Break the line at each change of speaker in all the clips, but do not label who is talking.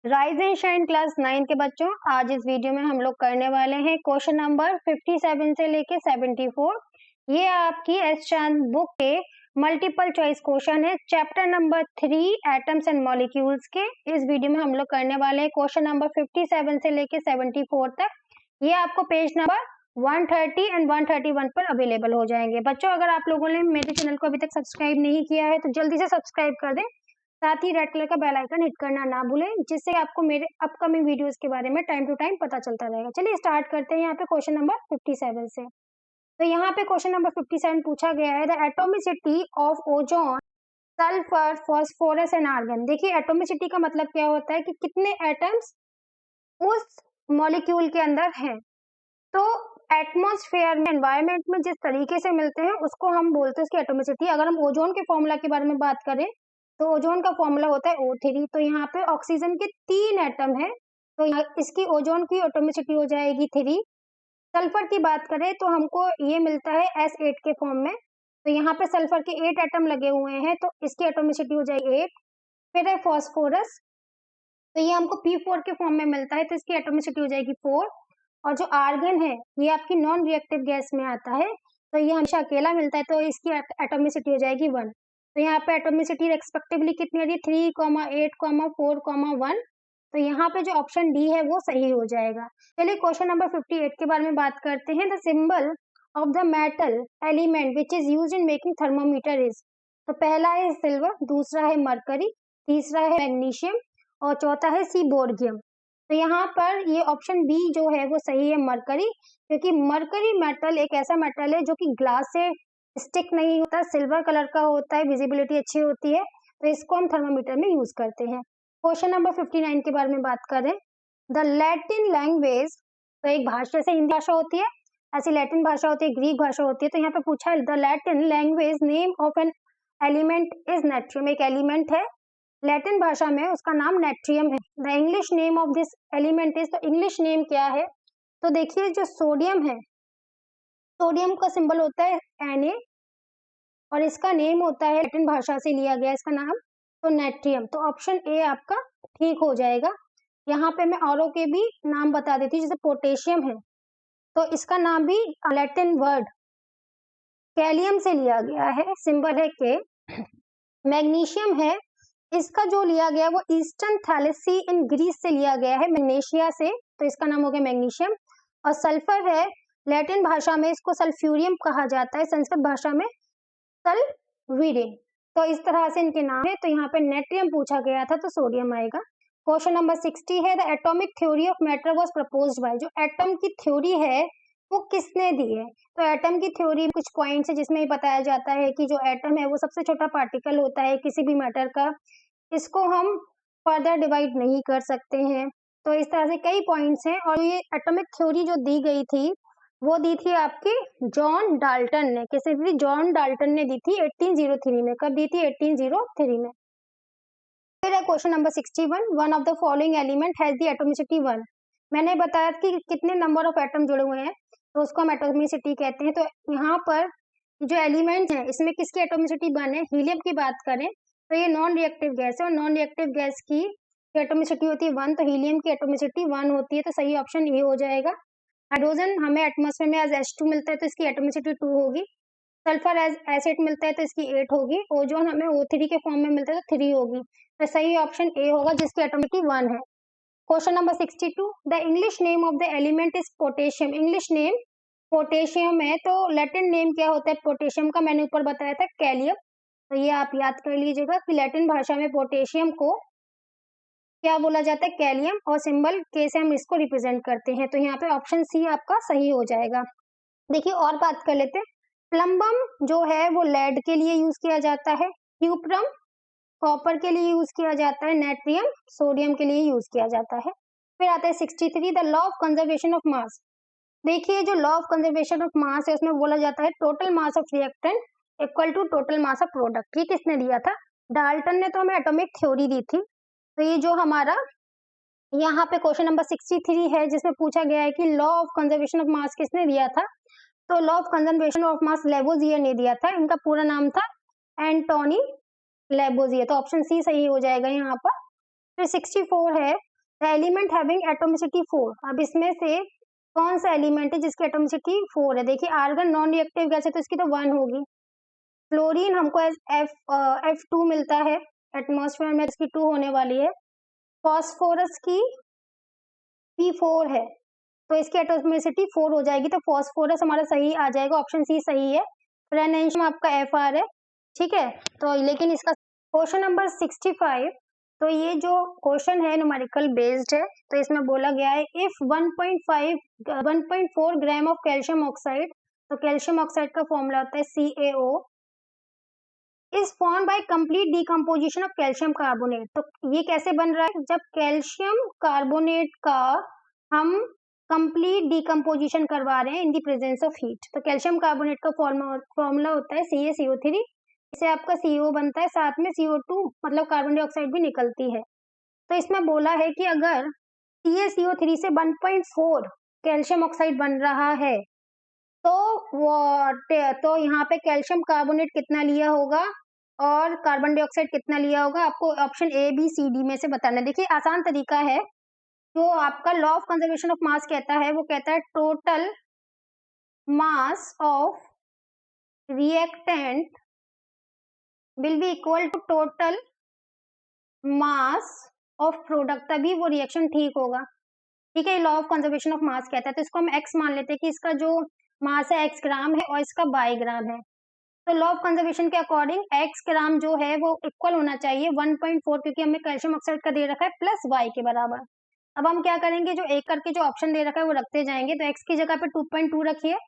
Rise and shine class 9 के बच्चों, आज इस वीडियो में हम लोग करने वाले हैं क्वेश्चन नंबर 57 से लेके 74। ये आपकी एस चांद बुक के मल्टीपल चॉइस क्वेश्चन है, chapter number 3 atoms and molecules के। इस वीडियो में हम लोग करने वाले हैं क्वेश्चन नंबर 57 से लेके 74 तक। ये आपको पेज नंबर 130 एंड 131 पर अवेलेबल हो जाएंगे। बच्चों, अगर आप लोगों ने मेरे चैनल को अभी तक सब्सक्राइब नहीं किया है तो जल्दी से सब्सक्राइब कर दें, साथ ही रेड कलर का बेल आइकन हिट करना ना भूलें, जिससे आपको मेरे अपकमिंग वीडियोस के बारे में टाइम टू टाइम पता चलता रहेगा। चलिए स्टार्ट करते हैं यहाँ पे क्वेश्चन नंबर 57 से। तो यहाँ पे क्वेश्चन नंबर 57 पूछा गया है, the atomicity of ozone, sulphur, phosphorus and argon. देखिए एटोमिसिटी का मतलब क्या होता है कि कितने एटम्स उस मॉलिक्यूल के अंदर हैं। तो एटमॉस्फेयर में, एनवायरमेंट में जिस तरीके से मिलते हैं उसको हम बोलते हैं उसकी एटोमिसिटी। अगर हम ओजोन के फॉर्मूला के बारे में बात करें तो ओजोन का फॉर्मूला होता है O3। तो यहाँ पे ऑक्सीजन के 3 एटम है, तो इसकी ओजोन की एटोमिसिटी हो जाएगी 3। सल्फर की बात करें तो हमको ये मिलता है S8 के फॉर्म में, तो यहाँ पे सल्फर के 8 एटम लगे हुए हैं, तो इसकी एटोमिसिटी हो जाएगी 8। फिर है फॉस्फोरस, तो ये हमको P4 के फॉर्म में मिलता है, तो इसकी एटोमिसिटी हो जाएगी 4। और जो आर्गन है ये आपकी नॉन रिएक्टिव गैस में आता है, तो ये हमेशा अकेला मिलता है, तो इसकी एटोमिसिटी हो जाएगी 1। तो यहाँ पे एटोमिसिटी रेस्पेक्टिवली कितनी आ रही है, 3, 8, 4, 1। तो यहाँ पे जो ऑप्शन डी है वो सही हो जाएगा। चलिए क्वेश्चन नंबर 58 के बारे में बात करते हैं। The symbol of the metal element which is use in making thermometer is. तो पहला है सिल्वर, दूसरा है मरकरी, तीसरा है मैग्नीशियम और चौथा है सीबोर्गियम। तो यहाँ पर ये ऑप्शन बी जो है वो सही है, मरकरी, क्योंकि मरकरी मेटल एक ऐसा मेटल है जो कि ग्लास से स्टिक नहीं होता, सिल्वर कलर का होता है, विजिबिलिटी अच्छी होती है, तो इसको हम थर्मोमीटर में यूज करते हैं। क्वेश्चन नंबर 59 के बारे में बात करें, द लैटिन लैंग्वेज, तो एक भाषा जैसे हिंदी भाषा होती है ऐसी लैटिन भाषा होती है, ग्रीक भाषा होती है। तो यहाँ पे पूछा है the Latin language name of an element is natrium. एक एलिमेंट है लैटिन भाषा में, उसका नाम नेट्रियम है। The English name of this element is, तो इंग्लिश नेम क्या है, तो देखिए जो सोडियम है, सोडियम का सिंबल होता है Na और इसका नेम होता है, लैटिन भाषा से लिया गया इसका नाम, तो नेट्रियम। तो ऑप्शन ए आपका ठीक हो जाएगा। यहाँ पे मैं औरों के भी नाम बता देती हूँ, जैसे पोटेशियम है तो इसका नाम भी लैटिन वर्ड कैलियम से लिया गया है, सिंबल है के। मैग्नीशियम है, इसका जो लिया गया वो ईस्टर्न थैलेसी इन ग्रीस से लिया गया है, मैग्नीशिया से, तो इसका नाम हो गया मैग्नीशियम। और सल्फर है, लैटिन भाषा में इसको सल्फ्यूरियम कहा जाता है, संस्कृत भाषा में सल्फ्यूरियम। तो इस तरह से इनके नाम है। तो यहाँ पे नेट्रियम पूछा गया था तो सोडियम आएगा। क्वेश्चन नंबर 60 है, the atomic theory of matter was proposed by. जो एटम की थ्योरी है वो किसने दी है, तो एटम की थ्योरी कुछ पॉइंट्स है जिसमें बताया जाता है कि जो एटम है वो सबसे छोटा पार्टिकल होता है किसी भी मैटर का, इसको हम फर्दर डिवाइड नहीं कर सकते हैं। तो इस तरह से कई पॉइंट्स हैं। और ये एटॉमिक थ्योरी जो दी गई थी वो दी थी आपके जॉन डाल्टन ने। किसे दी? जॉन डाल्टन ने दी थी 1803 में। कब दी थी? 1803 में। फिर है question number 61, one of the following element has the atomicity 1। मैंने बताया कि कितने नंबर ऑफ एटम जुड़े हुए हैं तो उसको हम एटोमिसिटी कहते हैं। तो यहाँ पर जो एलिमेंट है इसमें किसकी एटोमिसिटी 1 है? हीलियम की बात करें तो ये नॉन रिएक्टिव गैस है और नॉन रिएक्टिव गैस की एटोमिसिटी होती है 1, तो हीलियम की एटोमिसिटी 1 होती है, तो सही ऑप्शन ये हो जाएगा। हाइड्रोजन हमें एटमॉस्फेयर में एज H2 मिलता है तो इसकी एटोमिसिटी 2 होगी। सल्फर एज एसिड मिलता है तो इसकी 8 होगी। ओजोन हमें O3 के फॉर्म में मिलता है तो 3 होगी, तो सही ऑप्शन ए होगा जिसकी एटोमिसिटी 1 है। Question number 62, the English name of the element is potassium. English name potassium है, तो लैटिन नेम क्या होता है पोटेशियम का? मैंने ऊपर बताया था कैलियम। तो ये आप याद कर लीजिएगा कि लैटिन भाषा में पोटेशियम को क्या बोला जाता है? कैलियम, और सिंबल के से हम इसको रिप्रेजेंट करते हैं। तो यहाँ पे ऑप्शन सी आपका सही हो जाएगा। देखिए और बात कर लेते हैं, प्लम्बम जो है वो लेड के लिए यूज किया जाता है, क्यूप्रम कॉपर के लिए यूज किया जाता है, नेट्रियम सोडियम के लिए यूज किया जाता है। फिर आता है 63, the law of conservation of mass. देखिए जो law of conservation of mass है उसमें बोला जाता है total mass of reactant equal to total mass of product. ये किसने दिया था? डाल्टन ने तो हमें एटॉमिक थ्योरी दी थी। तो ये जो हमारा यहाँ पे क्वेश्चन नंबर 63 है जिसमें पूछा गया है कि लॉ ऑफ कंजर्वेशन ऑफ मास किसने दिया था, तो law of conservation of mass Lavoisier ने दिया था। इनका पूरा नाम था एंटोनी लेवोजियर, तो ऑप्शन सी सही हो जाएगा यहाँ पर। फिर 64 है, द एलिमेंट हैविंग एटोमिसिटी 4। अब इसमें से कौन सा एलिमेंट है जिसकी एटोमिसिटी 4 है? देखिए आर्गन नॉन रिएक्टिव गैस है तो इसकी तो 1 होगी। फ्लोरीन हमको F2 मिलता है एटमॉस्फेयर में, इसकी 2 होने वाली है। फॉस्फोरस की P4 है तो इसकी एटोमिसिटी 4 हो जाएगी, तो फॉस्फोरस हमारा सही आ जाएगा, ऑप्शन सी सही है। फ्रेनेशियम आपका Fr है, ठीक है। तो लेकिन इसका क्वेश्चन नंबर 65, तो ये जो क्वेश्चन है न्यूमेरिकल बेस्ड है, तो इसमें बोला गया है if 1.4 gram of calcium oxide, तो कैल्शियम ऑक्साइड का फॉर्मूला होता है CaO, is form by complete decomposition of calcium carbonate. तो ये कैसे बन रहा है? जब कैल्शियम कार्बोनेट का हम कंप्लीट डिकम्पोजिशन करवा रहे हैं in the presence of heat. तो कैल्शियम कार्बोनेट का फॉर्मूला होता है CaCO3, इससे आपका CO बनता है, साथ में CO2 मतलब कार्बन डाइऑक्साइड भी निकलती है। तो इसमें बोला है कि अगर CaCO3 से 1.4 कैल्शियम ऑक्साइड बन रहा है तो यहाँ पे कैल्शियम कार्बोनेट कितना लिया होगा और कार्बन डाइऑक्साइड कितना लिया होगा, आपको option A B C D में से बताना है। देखिए आसान तरीका है, जो आपका law of conservation of mass कहता है वो कहता है total mass of reactant will be equal to total mass of product, तभी वो रिएक्शन ठीक होगा, ठीक है। Law of conservation of mass कहता है, तो इसको हम x मान लेते हैं कि इसका जो मास है x ग्राम है और इसका y ग्राम है। तो लॉ ऑफ कंजर्वेशन के अकॉर्डिंग x ग्राम जो है वो इक्वल होना चाहिए 1.4, क्योंकि हमें कैल्शियम ऑक्साइड का दे रखा है प्लस y के बराबर। अब हम क्या करेंगे, जो एक करके जो ऑप्शन दे रखा है वो रखते जाएंगे, तो x की जगह पे 2.2 रखिए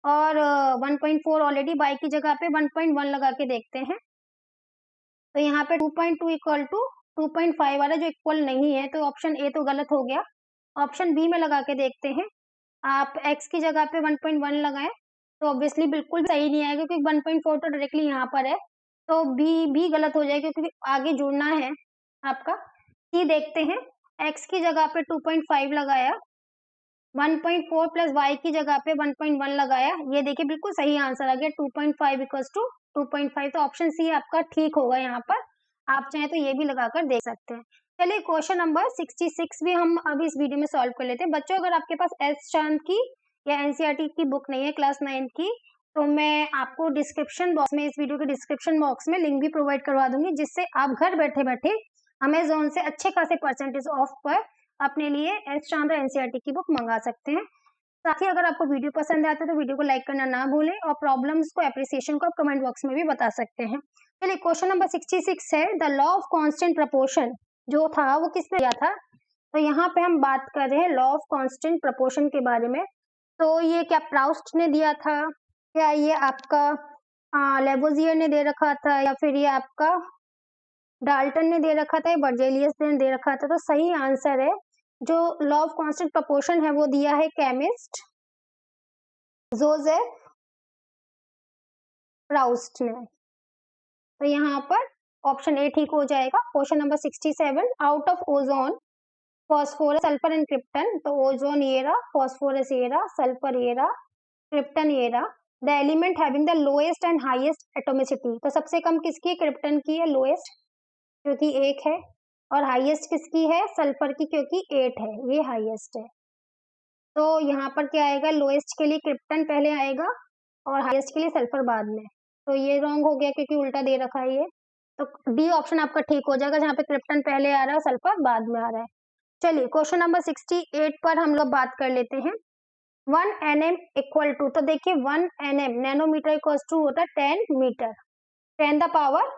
और 1.4 ऑलरेडी, y की जगह पे 1.1 लगा के देखते हैं। तो यहाँ पे 2.2 इक्वल टू 2.5 वाला जो इक्वल नहीं है, तो ऑप्शन ए तो गलत हो गया। ऑप्शन बी में लगा के देखते हैं, आप x की जगह पे 1.1 लगाएं तो ऑब्वियसली बिल्कुल सही नहीं आएगा, क्योंकि 1.4 तो डायरेक्टली यहाँ पर है, तो बी भी गलत हो जाएगा क्योंकि आगे जुड़ना है आपका। सी देखते हैं, x की जगह पे 2.5 लगाया, 1.4 प्लस y की जगह पे 1.1 लगाया, ये देखिए बिल्कुल सही आंसर आ गया 2.5 इक्वल्स टू 2.5, तो ऑप्शन सी आपका ठीक होगा यहाँ पर। आप चाहें तो ये भी लगाकर देख सकते हैं। चलिए क्वेश्चन नंबर 66 भी हम अभी इस वीडियो में सॉल्व कर लेते हैं। बच्चों अगर आपके पास एस चांद की या एनसीईआरटी की बुक नहीं है क्लास 9 की, तो मैं आपको डिस्क्रिप्शन बॉक्स में, इस वीडियो के डिस्क्रिप्शन बॉक्स में लिंक भी प्रोवाइड करवा दूंगी, जिससे आप घर बैठे बैठे अमेजोन से अच्छे खासे परसेंटेज ऑफ पर अपने लिए एस चांद और एनसीईआरटी की बुक मंगा सकते हैं। साथ ही अगर आपको वीडियो पसंद आता है तो वीडियो को लाइक करना ना भूलें, और प्रॉब्लम्स को, एप्रिसिएशन को आप कमेंट बॉक्स में भी बता सकते हैं। चलिए क्वेश्चन नंबर 66 है, the law of constant proportion जो था वो किसने दिया था? तो यहाँ पे हम बात कर रहे हैं लॉ ऑफ कांस्टेंट प्रपोर्शन के बारे में। तो ये क्या प्राउस्ट ने दिया था, क्या ये आपका लेवोजियर ने दे रखा था, या फिर ये आपका डाल्टन ने दे रखा था, या बर्जेलियस ने दे रखा था? तो सही आंसर है, जो लॉ ऑफ कांस्टेंट प्रपोर्शन है वो दिया है केमिस्ट जोसेफ प्राउस्ट ने। तो यहाँ पर ऑप्शन ए ठीक हो जाएगा। Question number 67, out of ozone phosphorus sulphur and krypton, तो ओजोन ये रहा, फॉस्फोरस ये रहा, सल्फर ये रहा, क्रिप्टन ये रहा। The element having the lowest and highest atomicity, तो सबसे कम किसकी है? क्रिप्टन की है लोएस्ट, क्योंकि 1 है, और हाईएस्ट किसकी है? सल्फर की, क्योंकि 8 है, ये हाईएस्ट है। तो यहाँ पर क्या आएगा? लोएस्ट के लिए क्रिप्टन पहले आएगा और हाईएस्ट के लिए सल्फर बाद में। तो ये रॉन्ग हो गया क्योंकि उल्टा दे रखा है ये, तो डी ऑप्शन आपका ठीक हो जाएगा, जहाँ पे क्रिप्टन पहले आ रहा है सल्फर बाद में आ रहा है। चलिए क्वेश्चन नंबर 68 पर हम लोग बात कर लेते हैं। 1 nm इक्वल टू, तो देखिए 1 nm नैनोमीटर इक्वल टू होता है 10 मीटर, 10 द पावर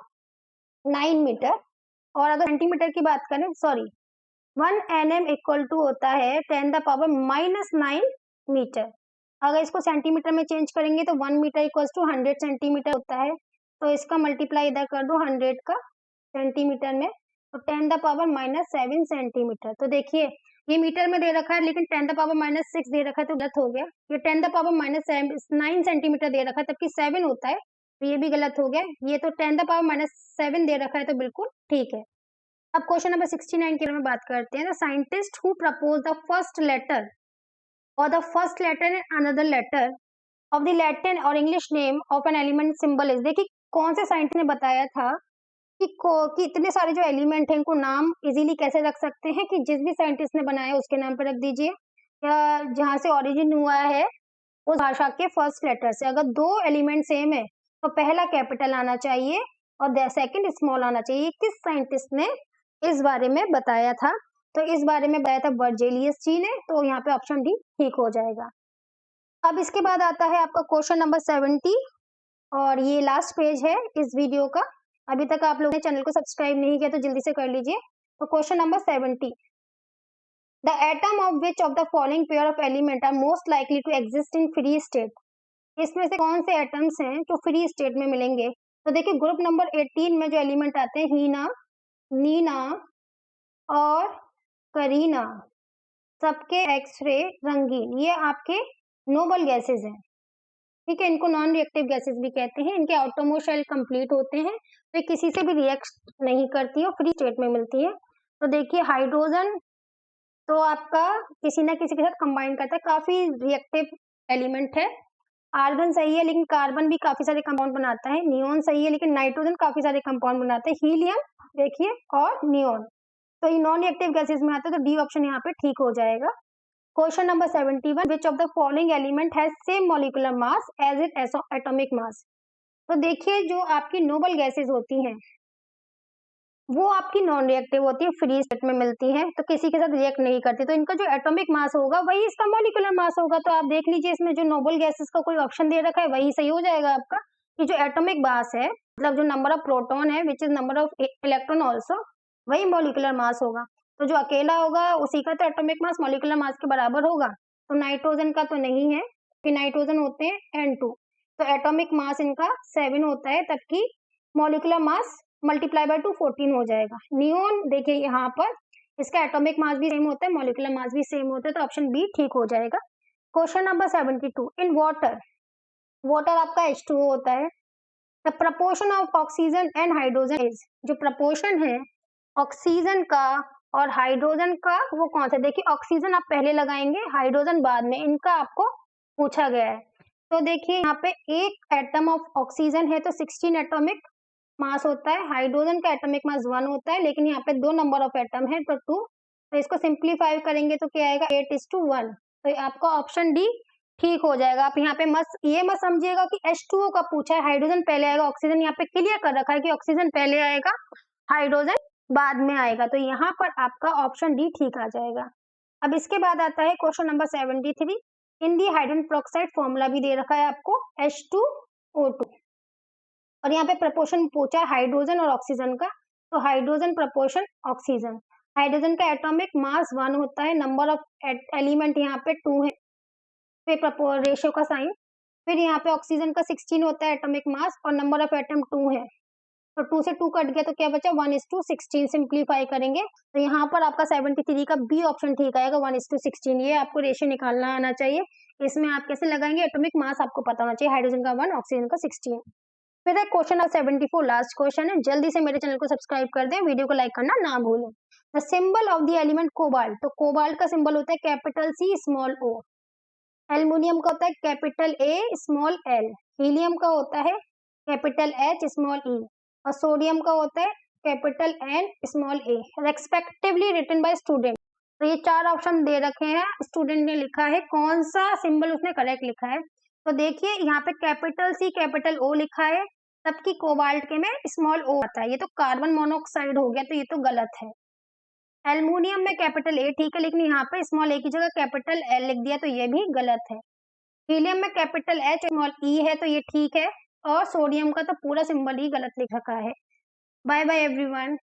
9 मीटर। और अगर सेंटीमीटर की बात करें, सॉरी 1 nm इक्वल टू होता है 10 द पावर -9 मीटर। अगर इसको सेंटीमीटर में चेंज करेंगे तो 1 मीटर इक्वल टू 100 सेंटीमीटर होता है, तो इसका मल्टीप्लाई इधर कर दो 100 का सेंटीमीटर में, तो 10 द पावर -7 सेंटीमीटर। तो देखिए ये मीटर में दे रखा है, लेकिन 10 द पावर -6 दे रखा है, तो गलत हो गया। ये 10 द पावर -9 सेंटीमीटर दे रखा है, तबकि 7 होता है, तो ये भी गलत हो गया। ये तो 10 द पावर -7 दे रखा है, तो बिल्कुल ठीक है। अब क्वेश्चन नंबर 69 के बारे में बात करते हैं। The scientist who propose the first letter और the first letter and another letter of the Latin और English name of an element symbol is, देखिए कौन से साइंटिस्ट ने बताया था कि इतने सारे जो एलिमेंट हैं इनको नाम इजीली कैसे रख सकते हैं कि जिस भी साइंटिस्ट ने बनाया उसके नाम पर रख दीजिए, या जहाँ से ओरिजिन हुआ है उस भाषा के फर्स्ट लेटर से। अगर दो एलिमेंट सेम है तो पहला कैपिटल आना चाहिए और सेकंड स्मॉल आना चाहिए। किस साइंटिस्ट ने इस बारे में बताया था? तो इस बारे में बताया था बर्जेलियस जी ने, तो यहाँ पे ऑप्शन डी ठीक हो जाएगा। अब इसके बाद आता है आपका क्वेश्चन नंबर 70 और ये लास्ट पेज है इस वीडियो का। अभी तक आप लोगों ने चैनल को सब्सक्राइब नहीं किया तो जल्दी से कर लीजिए। तो question number 70, the atom of which of the following pair of element are most likely to exist in free state? इसमें से कौन से एटम्स हैं जो फ्री स्टेट में मिलेंगे? तो देखिए ग्रुप नंबर 18 में जो एलिमेंट आते हैं हीना, नीना और करीना, सबके एक्सरे रंगीन, ये आपके नोबल गैसेस हैं। ठीक है, इनको नॉन रिएक्टिव गैसेस भी कहते हैं। इनके आउटरमोस्ट शेल कंप्लीट होते हैं तो किसी से भी रिएक्ट नहीं करती और फ्री स्टेट में मिलती है। तो देखिए हाइड्रोजन तो आपका किसी ना किसी के साथ कंबाइन करता है, काफी रिएक्टिव एलिमेंट है। आर्गन सही है लेकिन कार्बन भी काफी सारे कंपाउंड बनाता है। नियोन सही है लेकिन नाइट्रोजन काफी सारे कंपाउंड बनाता है। हीलियम देखिए और नियोन, तो ये नॉन रिएक्टिव गैसेस में आता है, तो डी ऑप्शन यहाँ पे ठीक हो जाएगा। Question number 71, which of the following element has same molecular mass as it atomic mass? तो देखिए जो आपकी नोबल गैसेस होती हैं वो आपकी नॉन रिएक्टिव होती है, फ्री स्टेट में मिलती है, तो किसी के साथ रिएक्ट नहीं करती, तो इनका जो एटॉमिक मास होगा वही इसका मॉलिक्यूलर मास होगा। तो आप देख लीजिए इसमें जो नोबल गैसेस का कोई ऑप्शन दे रखा है वही सही हो जाएगा आपका, कि जो एटॉमिक मास है मतलब जो नंबर ऑफ प्रोटॉन है which is number of electron also, वही मॉलिक्यूलर मास होगा। तो जो अकेला होगा उसी का तो एटॉमिक मास मॉलिक्यूलर मास के बराबर होगा। तो नाइट्रोजन का तो नहीं है कि नाइट्रोजन होते हैं N2, तो एटॉमिक मास इनका 7 होता है, तबकि मॉलिक्यूलर मास मल्टीप्लाई बाय 2 14 हो जाएगा। नियोन देखिए यहाँ पर इसका एटॉमिक मास भी सेम होता है, मॉलिक्यूलर मास भी सेम होता है, तो ऑप्शन बी ठीक हो जाएगा। Question number 72, in water, water आपका H2O होता है, the proportion of oxygen and hydrogen is, जो प्रपोर्शन है ऑक्सीजन का और हाइड्रोजन का वो कौन सा? देखिए ऑक्सीजन आप पहले लगाएंगे, हाइड्रोजन बाद में, इनका आपको पूछा गया है। तो देखिए यहाँ पे एक एटम ऑफ ऑक्सीजन है तो 16 एटॉमिक मास होता है, हाइड्रोजन का एटॉमिक मास 1 होता है, लेकिन यहाँ पे 2 नंबर ऑफ एटम है तो 2, तो इसको सिंप्लीफाई करेंगे तो क्या आएगा 8:1, तो आपका ऑप्शन डी ठीक हो जाएगा। आप यहाँ पे ये मत समझिएगा कि H2O का पूछा है, हाइड्रोजन पहले आएगा, ऑक्सीजन यहाँ पे क्लियर कर रखा है कि ऑक्सीजन पहले आएगा हाइड्रोजन बाद में आएगा, तो यहाँ पर आपका ऑप्शन डी ठीक आ जाएगा। अब इसके बाद आता है question number 73, in the hydrogen peroxide formula भी दे रखा है आपको H2O2, और यहाँ पे प्रपोर्शन पूछा है हाइड्रोजन और ऑक्सीजन का, तो हाइड्रोजन प्रपोर्शन ऑक्सीजन, हाइड्रोजन का एटॉमिक मास 1 होता है, नंबर ऑफ एलिमेंट यहाँ पे 2 है, फिर रेशियो का साइन, फिर यहाँ पे ऑक्सीजन का 16 होता है एटॉमिक मास और नंबर ऑफ एटम 2 है, तो 2 से 2 कट गया तो क्या बचा 1:16, सिंप्लीफाई करेंगे तो यहाँ पर आपका 73 का बी ऑप्शन ठीक आएगा 1:16। ये आपको रेशियो निकालना आना चाहिए। इसमें आप कैसे लगाएंगे, एटॉमिक मास आपको पता होना चाहिए, हाइड्रोजन का 1 ऑक्सीजन का 16। फिर है क्वेश्चन नंबर 74, लास्ट क्वेश्चन है, जल्दी से मेरे चैनल को सब्सक्राइब कर दें, वीडियो को लाइक करना ना भूलें। The symbol of the element cobalt, तो कोबाल्ट का सिंबल होता है capital C small O, aluminium का होता है capital A small L, helium का होता है कैपिटल H स्मॉल E, और सोडियम का होता है capital N small A, respectively written by student. तो ये 4 ऑप्शन दे रखे हैं, स्टूडेंट ने लिखा है, कौन सा सिंबल उसने करेक्ट लिखा है? तो देखिए यहाँ पे कैपिटल C कैपिटल O लिखा है, तबकि कोबाल्ट के में स्मॉल O आता है, ये तो कार्बन मोनोऑक्साइड हो गया, तो ये तो गलत है। एल्युमिनियम में कैपिटल A ठीक है, लेकिन यहाँ पे स्मॉल a की जगह कैपिटल L लिख दिया, तो ये भी गलत है। हीलियम में कैपिटल H स्मॉल E है, तो ये ठीक है, और सोडियम का तो पूरा सिंबल ही गलत लिख रखा है। Bye bye everyone.